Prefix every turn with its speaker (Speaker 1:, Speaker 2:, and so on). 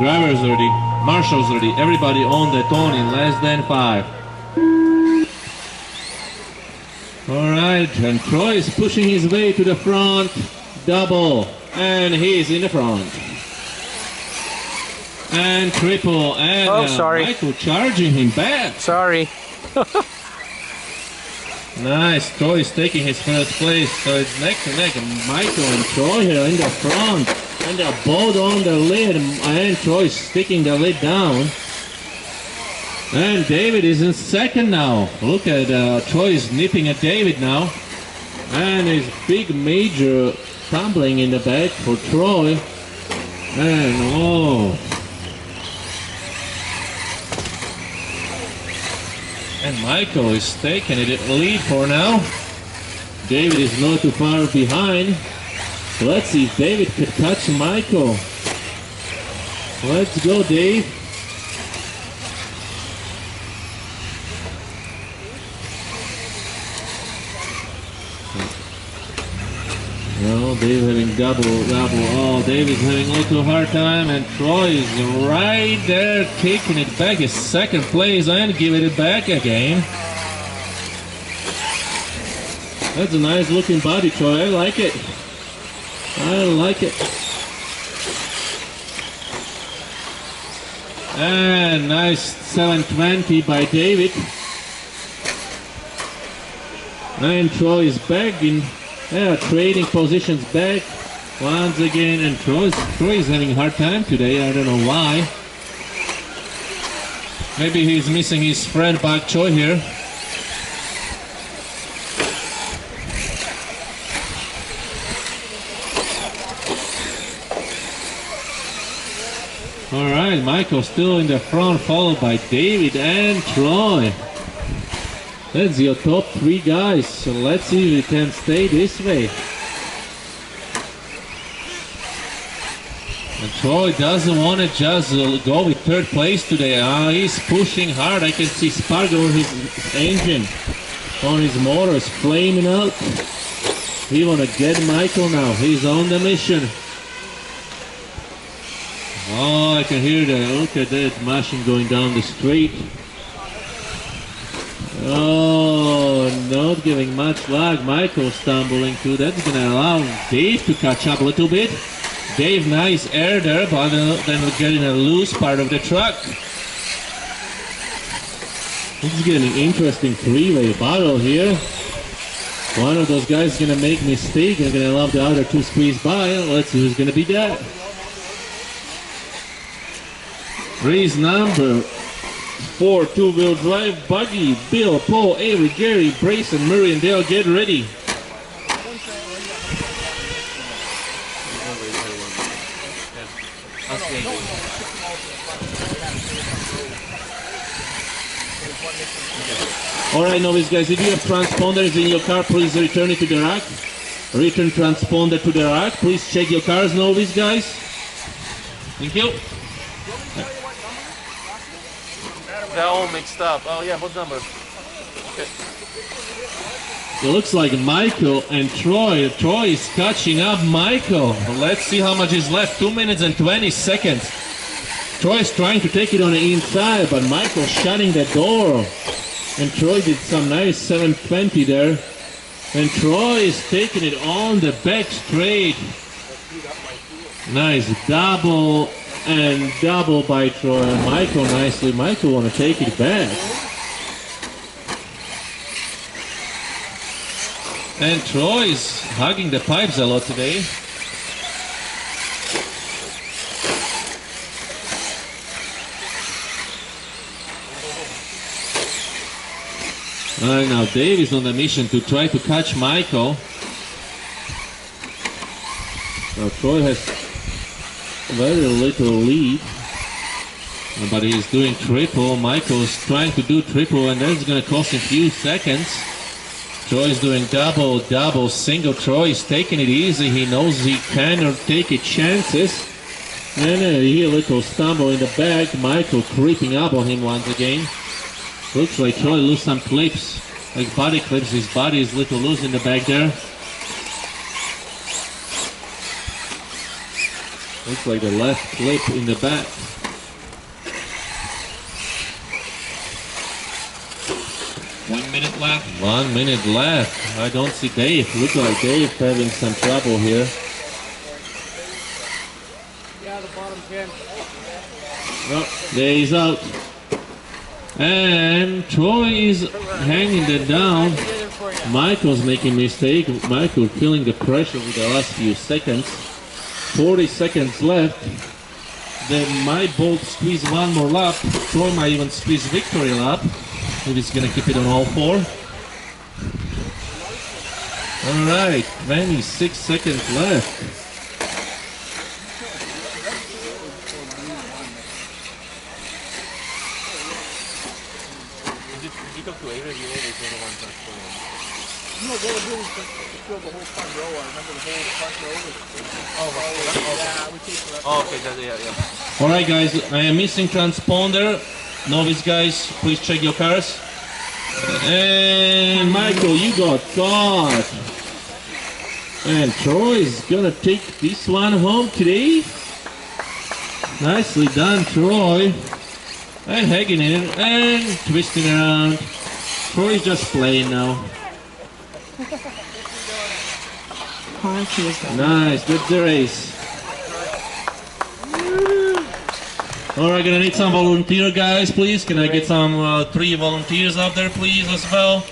Speaker 1: Drivers ready, marshals ready, everybody on the tone in less than 5. Alright, and Troy is pushing his way to the front, double, and he's in the front. And triple, and
Speaker 2: sorry.
Speaker 1: Michael charging him back.
Speaker 2: Sorry.
Speaker 1: Nice, Troy is taking his first place, so it's neck to neck. Michael and Troy here in the front, and they're both on the lid, and Troy is sticking the lid down. And David is in second now. Look at Troy is nipping at David now. And his big major tumbling in the back for Troy. And oh. And Michael is taking it lead for now. David is not too far behind. Let's see if David could catch Michael. Let's go, Dave. No, Dave having double. Oh, Dave is having a little hard time, and Troy is right there taking it back. His second place and giving it back again. That's a nice looking body, Troy. I like it. I like it. And nice 720 by David. And Troy is back in. Trading positions back once again, and Troy is having a hard time today. I don't know why. Maybe he's missing his friend Bak Choi here. Alright, Michael still in the front, followed by David and Troy. That's your top 3 guys, so let's see if we can stay this way. And Troy doesn't want to just go with third place today. He's pushing hard. I can see spark on his engine, on his motors flaming out. He want to get Michael now. He's on the mission. Oh, I can hear that. Look at that machine going down the street. Oh, not giving much luck. Michael stumbling too. That's going to allow Dave to catch up a little bit. Dave, nice air there, but then we're getting a loose part of the truck. This is getting an interesting three-way battle here. One of those guys is going to make a mistake and going to allow the other to squeeze by. Let's see who's going to be that. Race number 4 two-wheel drive buggy. Bill, Paul, Avery, Gary, Brayson, Murray, and Dale, get ready. Alright, novice guys, if you have transponders in your car, please return it to the rack. Return transponder to the rack. Please check your cars, novice guys. Thank you.
Speaker 2: They're all mixed up. Oh yeah, what number? Okay.
Speaker 1: It looks like Michael and Troy. Troy is catching up Michael. Let's see how much is left. 2 minutes and 20 seconds. Troy is trying to take it on the inside, but Michael shutting the door. And Troy did some nice 720 there. And Troy is taking it on the back straight. Nice double and double by Troy. And Michael nicely. Michael want to take it back. And Troy is hugging the pipes a lot today. Now Dave is on a mission to try to catch Michael. Now Troy has very little lead, but he's doing triple. Michael's trying to do triple, and that's going to cost him a few seconds. Troy is doing double, double, single. Troy is taking it easy. He knows he cannot take it chances. And a little stumble in the back. Michael creeping up on him once again. Looks like Troy lost some clips, like body clips. His body is a little loose in the back there. Looks like the left clip in the back.
Speaker 3: One minute left.
Speaker 1: 1 minute left. I don't see Dave. Looks like Dave having some trouble here.
Speaker 2: Yeah, the bottom 10.
Speaker 1: Oh, there he's out. And Troy is hanging it down. Michael's making a mistake. Michael feeling the pressure with the last few seconds. 40 seconds left. Then might both squeeze one more lap. Troy might even squeeze victory lap if he's gonna keep it on all four. Alright, 26 seconds left.
Speaker 2: You come to A review, always the one transporting.
Speaker 4: No, what we're doing is fill the whole front row. I remember the whole front row. Yeah, we take the rest.
Speaker 2: Oh, okay, yeah.
Speaker 1: Alright guys, I am missing transponder. Novice guys, please check your cars. And Michael, you got caught. And Troy is gonna take this one home today. Nicely done, Troy. And hanging in and twisting around. Troy's just playing now. Nice, good race. Alright, gonna need some volunteer guys, please. Can I get some 3 volunteers out there, please, as well?